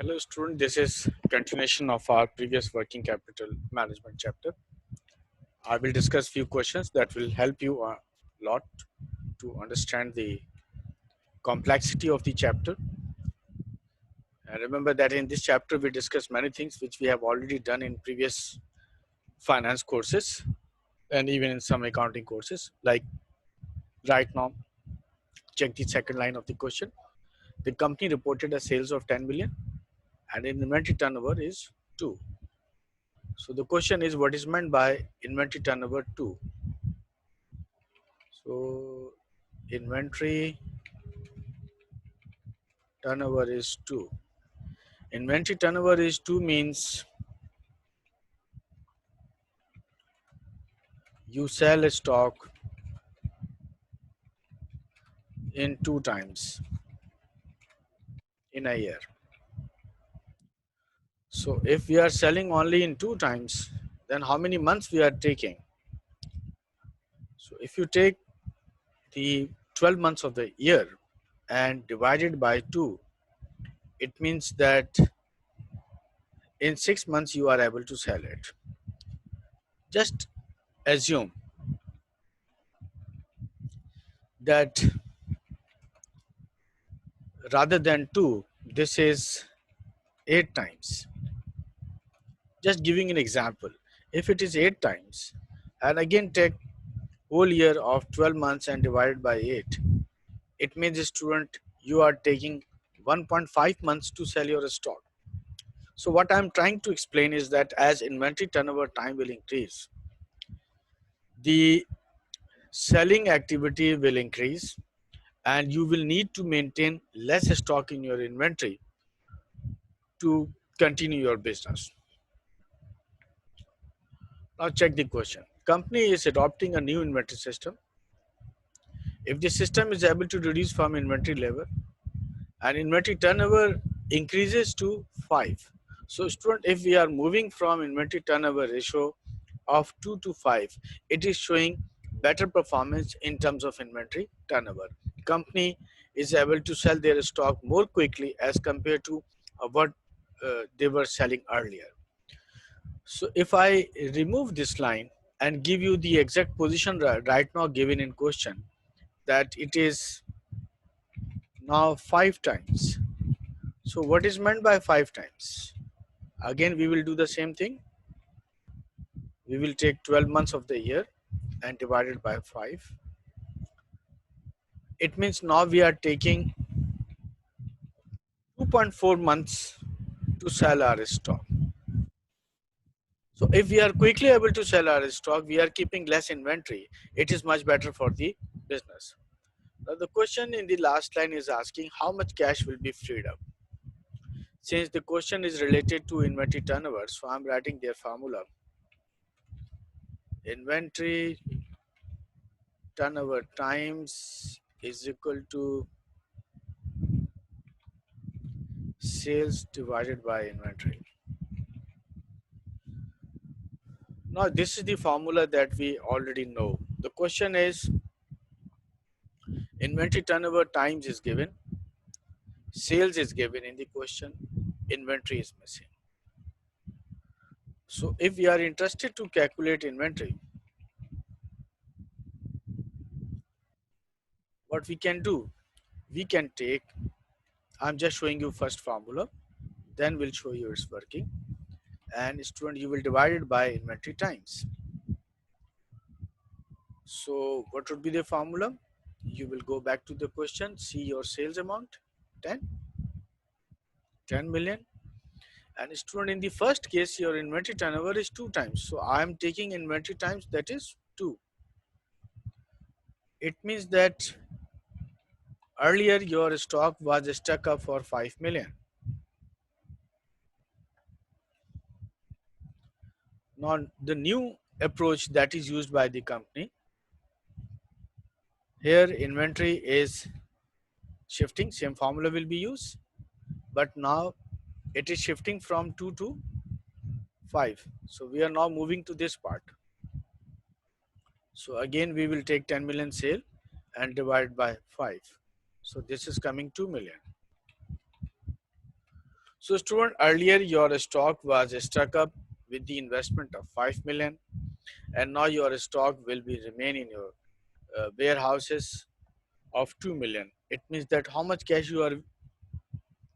Hello student, this is continuation of our previous working capital management chapter. I will discuss few questions that will help you a lot to understand the complexity of the chapter. And remember that in this chapter we discuss many things which we have already done in previous finance courses and even in some accounting courses. Like right now, check the second line of the question. The company reported a sales of 10 million and inventory turnover is 2. So the question is, what is meant by inventory turnover 2? So inventory turnover is 2. Inventory turnover is 2 means you sell a stock in 2 times in a year. So if we are selling only in 2 times, then how many months we are taking? So if you take the 12 months of the year and divide it by 2, it means that in 6 months you are able to sell it. Just assume that rather than 2, this is 8 times. Just giving an example, if it is 8 times and again take whole year of 12 months and divide by 8, it means student you are taking 1.5 months to sell your stock. So what I'm trying to explain is that as inventory turnover time will increase, the selling activity will increase and you will need to maintain less stock in your inventory to continue your business. Now check the question. Company is adopting a new inventory system. If the system is able to reduce from inventory level and inventory turnover increases to 5. So student, if we are moving from inventory turnover ratio of 2 to 5, it is showing better performance in terms of inventory turnover. Company is able to sell their stock more quickly as compared to what they were selling earlier. So if I remove this line and give you the exact position right now given in question, that it is now 5 times. So what is meant by 5 times? Again, we will do the same thing. We will take 12 months of the year and divide it by 5. It means now we are taking 2.4 months to sell our stock. So if we are quickly able to sell our stock, we are keeping less inventory. It is much better for the business. Now the question in the last line is asking how much cash will be freed up. Since the question is related to inventory turnover, so I'm writing their formula. Inventory turnover times is equal to sales divided by inventory. Now this is the formula that we already know. The question is inventory turnover times is given, sales is given in the question, inventory is missing. So if we are interested to calculate inventory, what we can do, we can take, I'm just showing you first formula, then we'll show you its working, and student you will divide it by inventory times. So what would be the formula? You will go back to the question, see your sales amount, 10 million, and student in the first case your inventory turnover is 2 times. So I am taking inventory times, that is 2. It means that earlier your stock was stuck up for 5 million. Now the new approach that is used by the company, here inventory is shifting, same formula will be used, but now it is shifting from 2 to 5. So we are now moving to this part. So again we will take 10 million sale and divide by 5. So this is coming 2 million. So student, earlier your stock was stuck up with the investment of 5 million, and now your stock will be remain in your warehouses of 2 million. It means that how much cash you are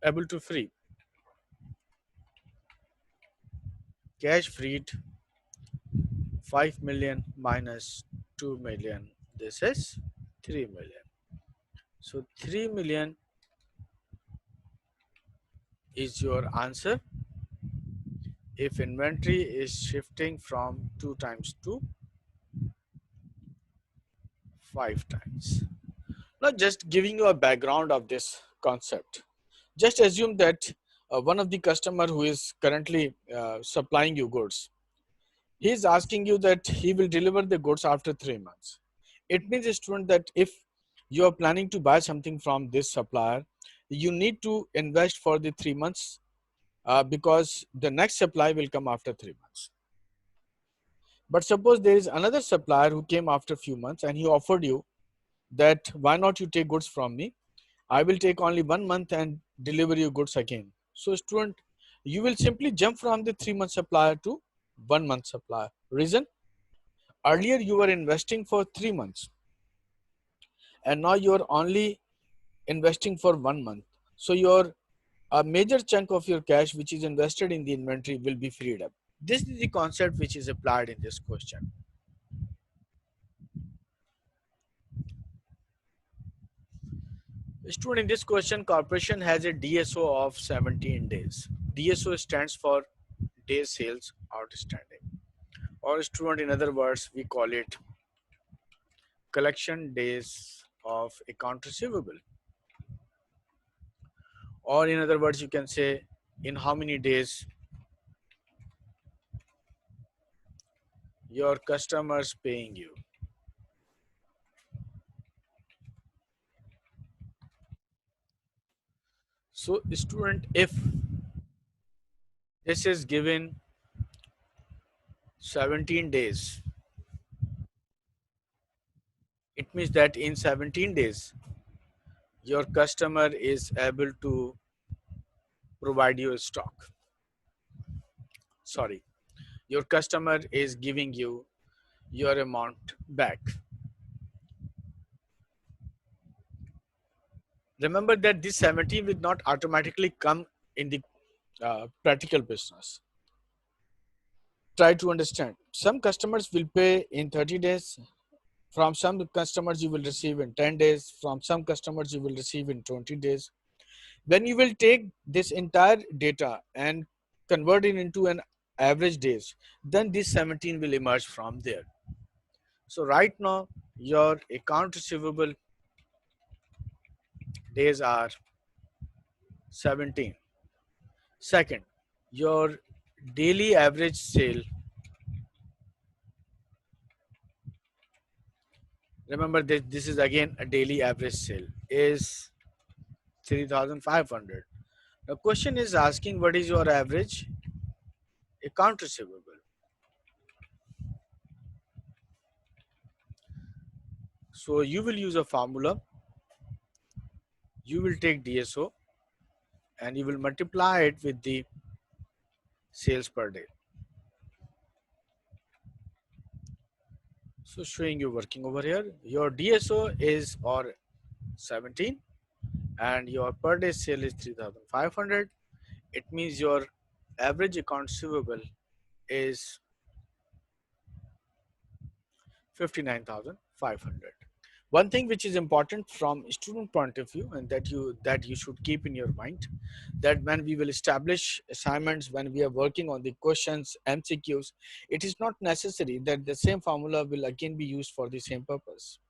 able to free. Cash freed 5 million minus 2 million. This is 3 million. So 3 million is your answer if inventory is shifting from 2 times to 5 times. Now just giving you a background of this concept. Just assume that one of the customer who is currently supplying you goods, he is asking you that he will deliver the goods after 3 months. It means, student, that if you are planning to buy something from this supplier, you need to invest for the 3 months because the next supply will come after 3 months. But suppose there is another supplier who came after a few months and he offered you that why not you take goods from me? I will take only 1 month and deliver you goods again. So student, you will simply jump from the 3 month supplier to 1 month supplier. Reason? Earlier you were investing for 3 months and now you are only investing for 1 month. So your a major chunk of your cash which is invested in the inventory will be freed up. This is the concept which is applied in this question. Student, in this question, corporation has a DSO of 17 days. DSO stands for days sales outstanding. Or student, in other words, we call it collection days of account receivable. Or in other words, you can say in how many days your customers paying you. So student, if this is given 17 days, it means that in 17 days your customer is able to provide you stock. Sorry, your customer is giving you your amount back. Remember that this 17 will not automatically come in the practical business. Try to understand. Some customers will pay in 30 days. From some customers you will receive in 10 days. From some customers you will receive in 20 days. When you will take this entire data and convert it into an average days, then this 17 will emerge from there. So right now your account receivable days are 17. Second, your daily average sale, remember that this is again a daily average sale, is 3,500. The question is asking what is your average account receivable. So you will use a formula, you will take DSO and you will multiply it with the sales per day. So showing you working over here, your DSO is or 17 and your per day sale is 3,500. It means your average account receivable is 59,500. One thing which is important from student point of view and that you should keep in your mind, that when we will establish assignments, when we are working on the questions, MCQs, it is not necessary that the same formula will again be used for the same purpose.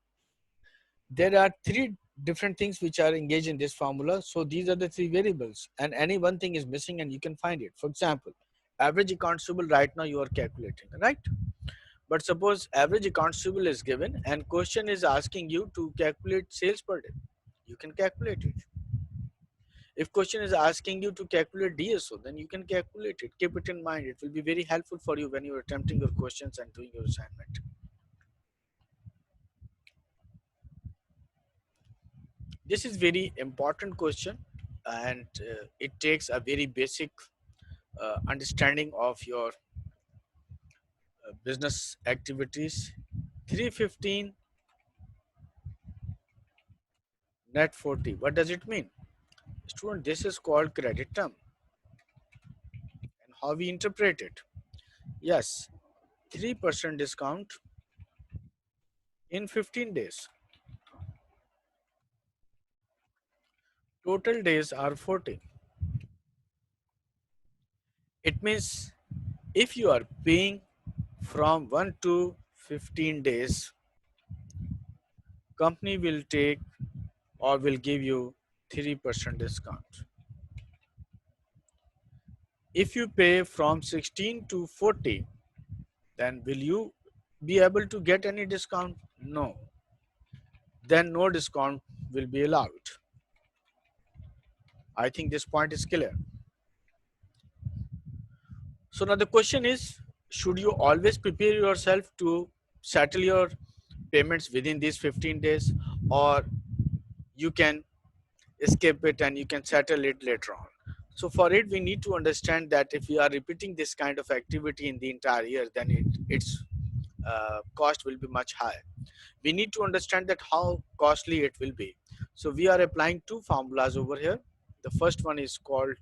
There are three different things which are engaged in this formula. So these are the three variables and any one thing is missing and you can find it. For example, average account receivable right now you are calculating, right? But suppose average account receivable is given and question is asking you to calculate sales per day. You can calculate it. If question is asking you to calculate DSO, then you can calculate it. Keep it in mind. It will be very helpful for you when you are attempting your questions and doing your assignment. This is very important question and it takes a very basic understanding of your business activities. 315 net 40. What does it mean? Student, this is called credit term and how we interpret it. Yes, 3% discount in 15 days. Total days are 40. It means if you are paying from 1 to 15 days, company will take or will give you 3% discount. If you pay from 16 to 40, then will you be able to get any discount? No. Then no discount will be allowed. I think this point is clear. So now the question is, should you always prepare yourself to settle your payments within these 15 days, or you can skip it and you can settle it later on? So for it, we need to understand that if we are repeating this kind of activity in the entire year, then its cost will be much higher. We need to understand that how costly it will be. So we are applying two formulas over here. The first one is called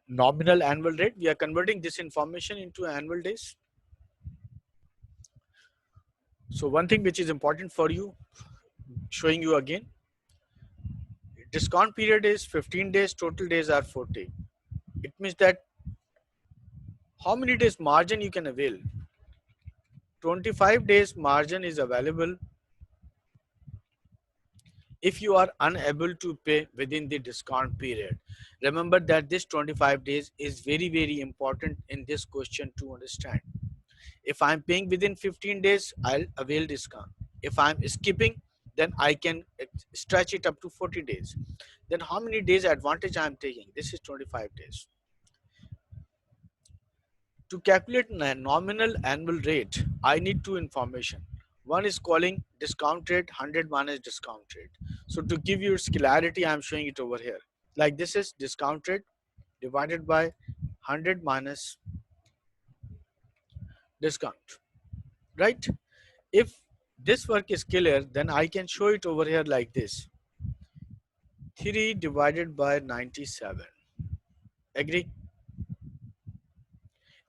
nominal annual rate. We are converting this information into annual days. So one thing which is important for you, showing you again, discount period is 15 days, total days are 40. It means that how many days margin you can avail. 25 days margin is available if you are unable to pay within the discount period. Remember that this 25 days is very, very important in this question to understand. If I'm paying within 15 days, I'll avail discount. If I'm skipping, then I can stretch it up to 40 days. Then how many days advantage I'm taking? This is 25 days. To calculate nominal annual rate, I need two information. One is calling discount rate, 100 minus discount rate. So to give you its clarity, I'm showing it over here. Like this is discount rate divided by 100 minus discount, right? If this work is clear, then I can show it over here like this. 3 divided by 97. Agree?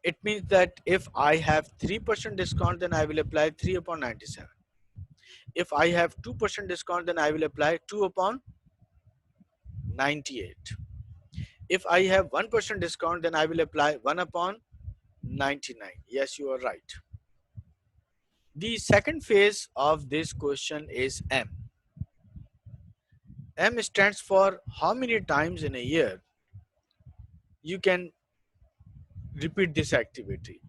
It means that if I have 3% discount, then I will apply 3 upon 97. If I have 2% discount, then I will apply 2 upon 98. If I have 1% discount, then I will apply 1 upon 99. Yes, you are right. The second phase of this question is M. M stands for how many times in a year you can repeat this activity.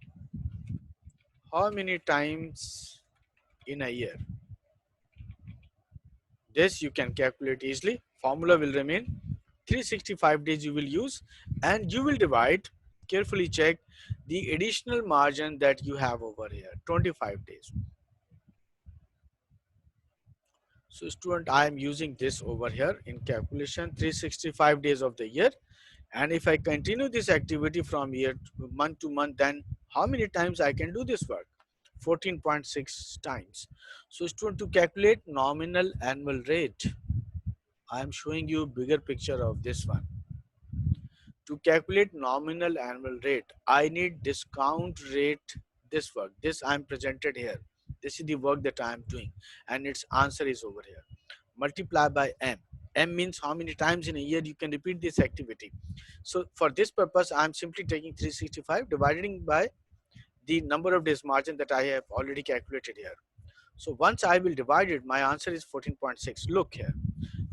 How many times in a year? This you can calculate easily. Formula will remain 365 days you will use, and you will divide, carefully check the additional margin that you have over here, 25 days. So student, I am using this over here in calculation 365 days of the year, and if I continue this activity from year month to month, then how many times I can do this work? 14.6 times. So student, to calculate nominal annual rate, I am showing you bigger picture of this one. To calculate nominal annual rate, I need discount rate, this work. This I am presented here. This is the work that I am doing, and its answer is over here. Multiply by M. M means how many times in a year you can repeat this activity. So for this purpose, I am simply taking 365 dividing by the number of days margin that I have already calculated here. So once I will divide it, my answer is 14.6. Look here.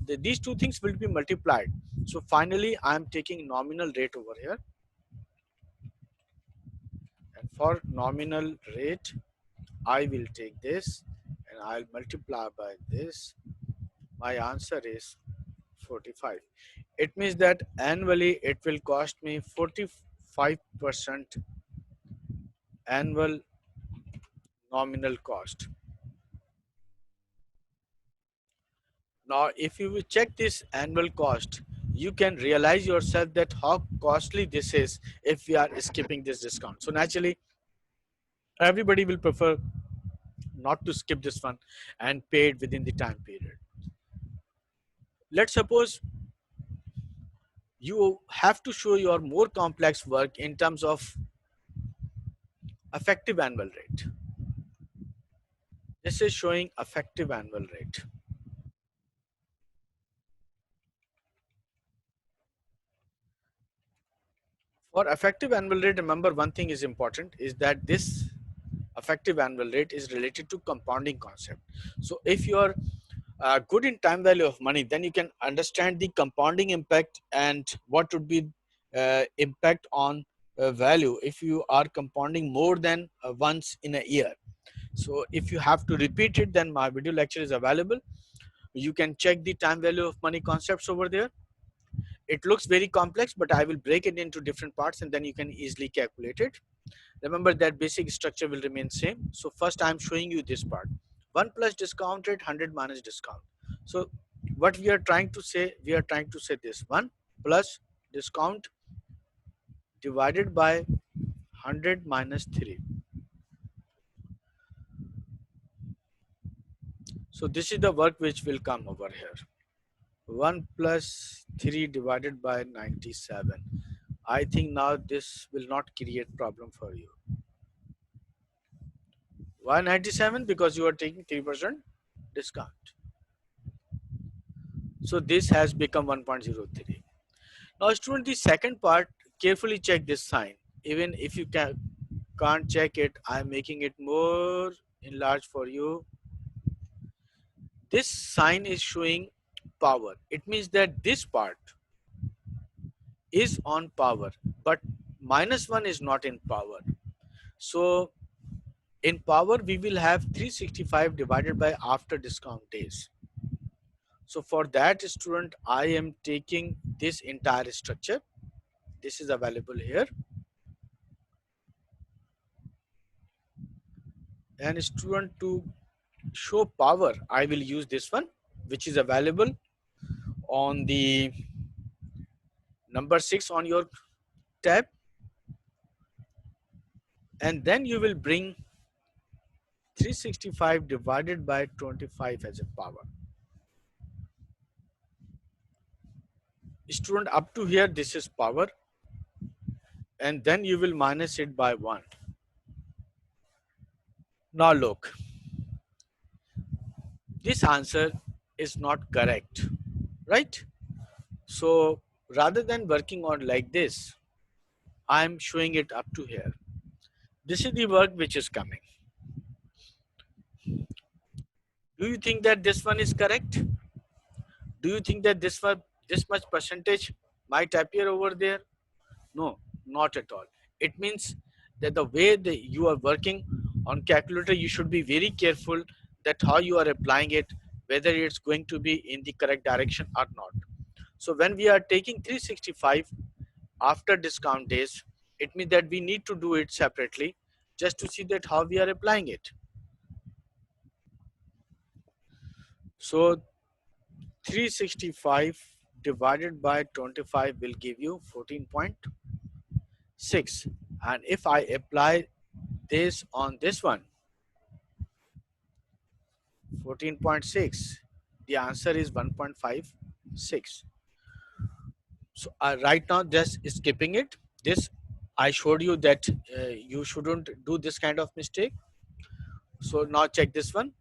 These two things will be multiplied. So finally, I am taking nominal rate over here. And for nominal rate, I will take this and I'll multiply by this. My answer is 45. It means that annually it will cost me 45% annual nominal cost. Now, if you will check this annual cost, you can realize yourself that how costly this is if we are skipping this discount. So naturally, everybody will prefer not to skip this one and pay it within the time period. Let's suppose you have to show your more complex work in terms of effective annual rate. This is showing effective annual rate. For effective annual rate, remember one thing is important is that this effective annual rate is related to compounding concept. So if you are good in time value of money, then you can understand the compounding impact and what would be impact on value if you are compounding more than once in a year. So if you have to repeat it, then my video lecture is available. You can check the time value of money concepts over there. It looks very complex, but I will break it into different parts and then you can easily calculate it. Remember that basic structure will remain same. So first I'm showing you this part. 1 plus discount rate, 100 minus discount. So what we are trying to say, we are trying to say this 1 plus discount divided by 100 minus 3. So this is the work which will come over here. 1 plus 3 divided by 97. I think now this will not create problem for you. Why 97? Because you are taking 3% discount. So this has become 1.03. Now student, the second part, carefully check this sign. Even if you can't check it, I am making it more enlarged for you. This sign is showing power. It means that this part is on power, but -1 is not in power. So in power, we will have 365 divided by after discount days. So for that student, I am taking this entire structure. This is available here. And student, to show power, I will use this one, which is available on the number 6 on your tab. And then you will bring 365 divided by 25 as a power. Student, up to here, this is power. And then you will minus it by 1. Now look, this answer is not correct, right? So rather than working on like this, I'm showing it up to here. This is the work which is coming. Do you think that this one is correct? Do you think that this much percentage might appear over there? No, not at all. It means that the way that you are working on calculator, you should be very careful that how you are applying it, whether it's going to be in the correct direction or not. So when we are taking 365 after discount days, it means that we need to do it separately just to see that how we are applying it. So 365 divided by 25 will give you 14.6, and if I apply this on this one, 14.6, the answer is 1.56. So right now just skipping it. This I showed you that you shouldn't do this kind of mistake. So now check this one.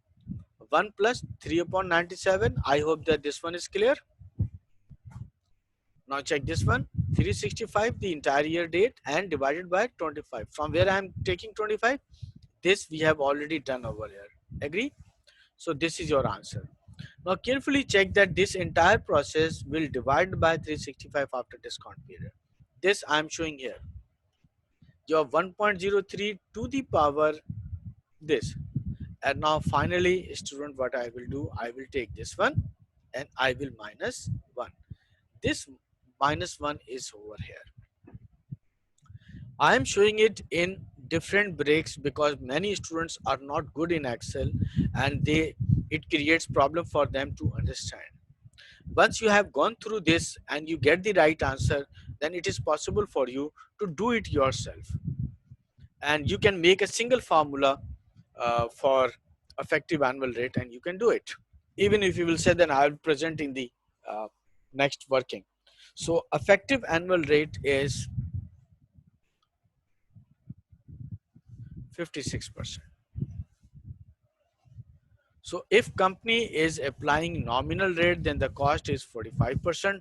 1 plus 3 upon 97. I hope that this one is clear. Now check this one. 365 the entire year date and divided by 25. From where I am taking 25? This we have already done over here. Agree? So this is your answer. Now carefully check that this entire process will divide by 365 after discount period. This I am showing here. Your 1.03 to the power this. And now finally, student, what I will do, I will take this one and I will minus 1. This minus 1 is over here. I am showing it in different breaks because many students are not good in Excel and it creates problem for them to understand. Once you have gone through this and you get the right answer, then it is possible for you to do it yourself. And you can make a single formula for effective annual rate, and you can do it. Even if you will say, then I will present in the uh, next working. So effective annual rate is 56%. So if company is applying nominal rate, then the cost is 45%.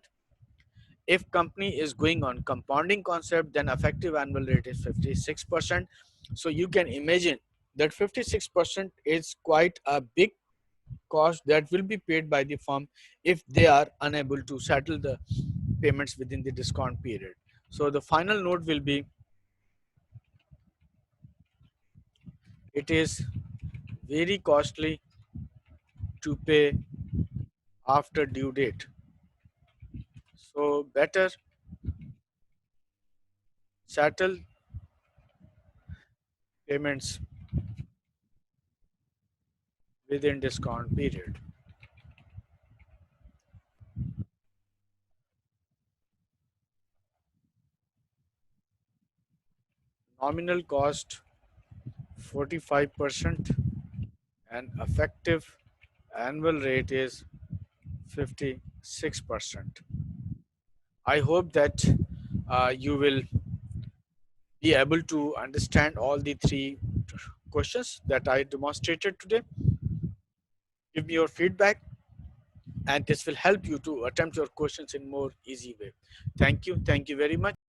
If company is going on compounding concept, then effective annual rate is 56%. So you can imagine that 56% is quite a big cost that will be paid by the firm if they are unable to settle the payments within the discount period. So the final note will be, it is very costly to pay after due date. So better settle payments within discount period. Nominal cost 45% and effective annual rate is 56%. I hope that you will be able to understand all the three questions that I demonstrated today. Give me your feedback, and this will help you to attempt your questions in more easy way. Thank you very much.